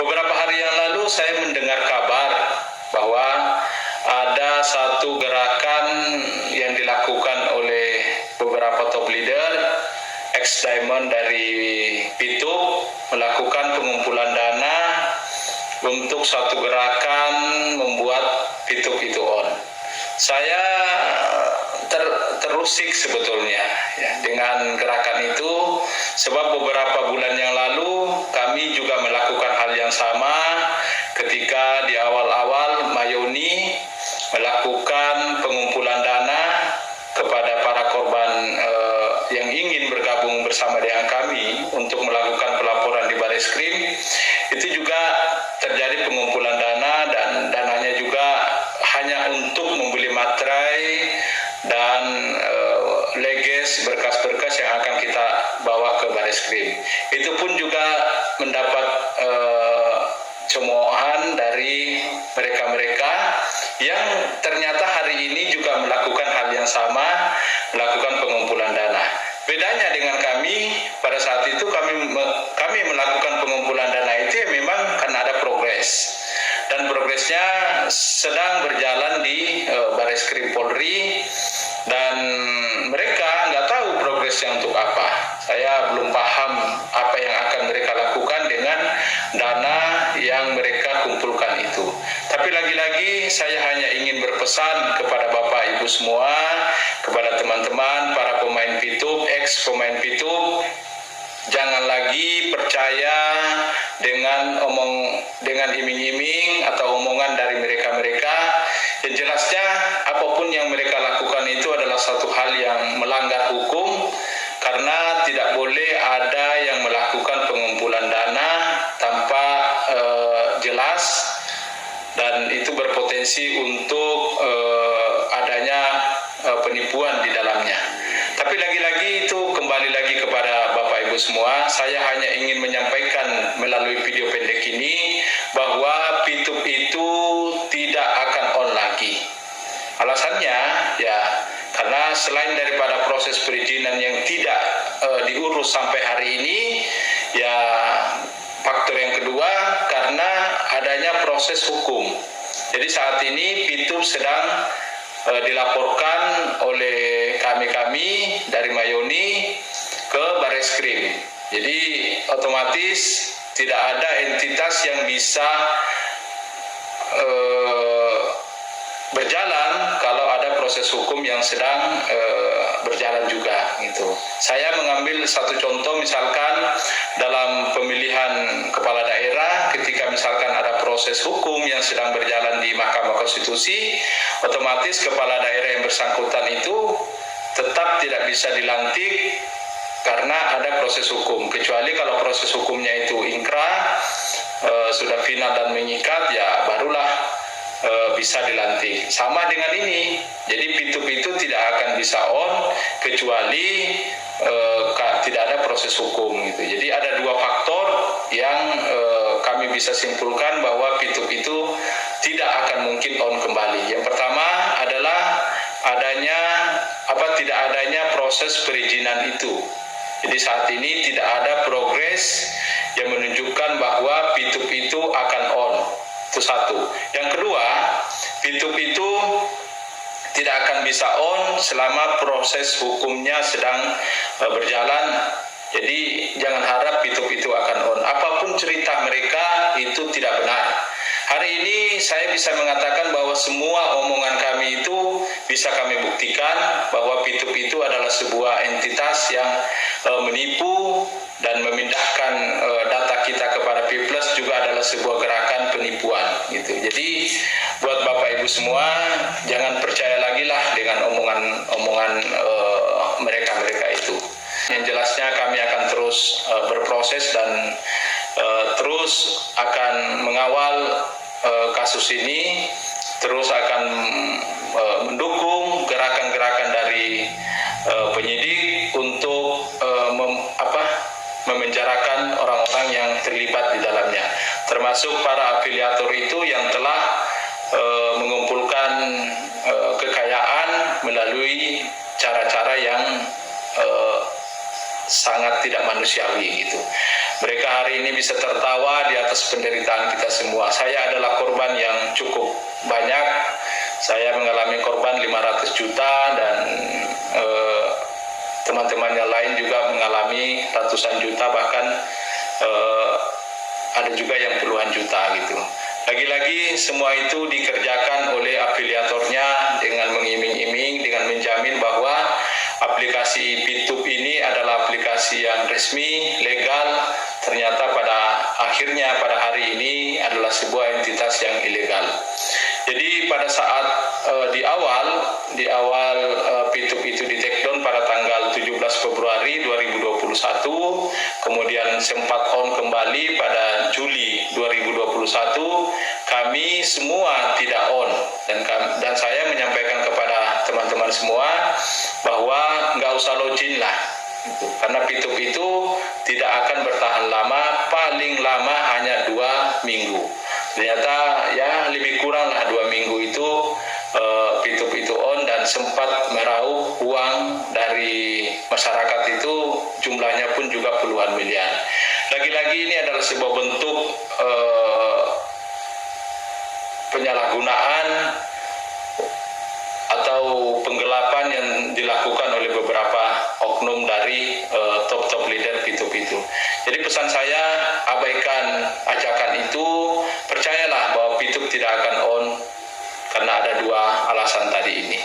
Beberapa hari yang lalu saya mendengar kabar bahwa ada satu gerakan yang dilakukan oleh beberapa top leader ex-diamond dari Pituk melakukan pengumpulan dana untuk satu gerakan membuat Pituk itu on. Saya terusik sebetulnya ya, dengan gerakan itu, sebab beberapa bulan yang lalu kami juga melakukan hal yang sama ketika di awal-awal Mayoni melakukan pengumpulan dana kepada para korban yang ingin bergabung bersama dengan kami untuk melakukan pelaporan di Bareskrim. Itu juga terjadi pengumpulan dana, dan dananya juga hanya untuk membeli materai dan leges berkas-berkas yang akan kita bawa ke Bareskrim. Itu pun juga mendapat cemoohan dari mereka-mereka yang ternyata hari ini juga melakukan hal yang sama, melakukan pengumpulan dana. Bedanya dengan kami, pada saat itu kami melakukan pengumpulan dana itu ya memang karena ada progres. Dan progresnya sedang berjalan di Bareskrim Polri, dan mereka nggak tahu progresnya untuk apa. Saya belum paham apa yang akan mereka lakukan dengan dana yang mereka kumpulkan itu. Tapi lagi-lagi saya hanya ingin berpesan kepada Bapak Ibu semua, kepada teman-teman para pemain Pituk, ex pemain Pituk, jangan lagi percaya dengan iming-iming atau omongan dari mereka-mereka. Yang jelasnya apapun yang mereka lakukan itu adalah satu hal yang melanggar hukum, karena tidak boleh ada yang melakukan pengumpulan dana tanpa jelas, dan itu berpotensi untuk adanya penipuan di dalamnya. Tapi lagi-lagi itu kembali lagi kepada Bapak Ibu semua. Saya hanya ingin menyampaikan melalui video pendek ini bahwa Pituk itu tidak akan on lagi. Alasannya ya karena selain daripada proses perizinan yang tidak diurus sampai hari ini, ya faktor yang kedua karena adanya proses hukum. Jadi saat ini Pituk sedang dilaporkan oleh kami dari Mayoni ke Bareskrim. Jadi otomatis tidak ada entitas yang bisa berjalan kalau ada proses hukum yang sedang berjalan juga gitu. Saya mengambil satu contoh, misalkan dalam pemilihan kepala daerah, ketika misalkan ada proses hukum yang sedang berjalan di Mahkamah Konstitusi, otomatis kepala daerah yang bersangkutan itu tetap tidak bisa dilantik karena ada proses hukum, kecuali kalau proses hukumnya itu inkrah, sudah final dan mengikat, ya barulah bisa dilantik. Sama dengan ini, jadi Pituk itu tidak akan bisa on kecuali tidak ada proses hukum gitu. Jadi ada dua faktor yang kami bisa simpulkan bahwa Pituk itu tidak akan mungkin on kembali. Yang pertama adalah tidak adanya proses perizinan itu. Jadi saat ini tidak ada progres yang menunjukkan bahwa Pituk itu akan on. Itu satu. Yang kedua, Pituk itu tidak akan bisa on selama proses hukumnya sedang berjalan. Jadi jangan harap Pituk itu akan on. Apapun cerita mereka itu tidak benar. Hari ini saya bisa mengatakan bahwa semua omongan kami itu bisa kami buktikan bahwa Pituk itu adalah sebuah entitas yang menipu dan memindahkan data kita kepada P+ juga adalah sebuah gerakan penipuan gitu. Jadi buat Bapak Ibu semua, jangan percaya lagi lah dengan omongan mereka itu. Yang jelasnya kami akan terus berproses dan terus akan mengawal kasus ini, terus akan mendukung gerakan-gerakan dari penyidik untuk memenjarakan orang-orang yang terlibat di dalamnya, termasuk para afiliator itu yang telah mengumpulkan kekayaan melalui cara-cara yang sangat tidak manusiawi gitu. mereka hari ini bisa tertawa di atas penderitaan kita semua. Saya adalah korban yang cukup banyak. Saya mengalami korban 500 juta dan teman-teman yang lain juga mengalami ratusan juta, bahkan ada juga yang puluhan juta gitu. Lagi-lagi semua itu dikerjakan oleh afiliatornya dengan mengiming-iming, dengan menjamin bahwa aplikasi Pitup ini adalah aplikasi yang resmi, legal. Ternyata pada akhirnya pada hari ini adalah sebuah entitas yang ilegal. Jadi pada saat di awal Pitup itu di take down pada tanggal 17 Februari 2021, kemudian sempat on kembali pada Juli 2021, kami semua tidak on, dan saya menyampaikan kepada teman-teman semua bahwa nggak usah login lah, karena Pitup itu tidak akan bertahan lama, paling lama hanya 2 minggu. Ternyata ya lebih kurang lah 2 minggu itu Pitup itu on, dan sempat meraup uang dari masyarakat itu, jumlahnya pun juga puluhan miliar. Lagi-lagi ini adalah sebuah bentuk penyalahgunaan atau penggelapan yang dilakukan oleh beberapa oknum dari top leader Pitup itu. Jadi pesan saya, abaikan ajakan itu, percayalah bahwa Pitup tidak akan on karena ada 2 alasan tadi ini.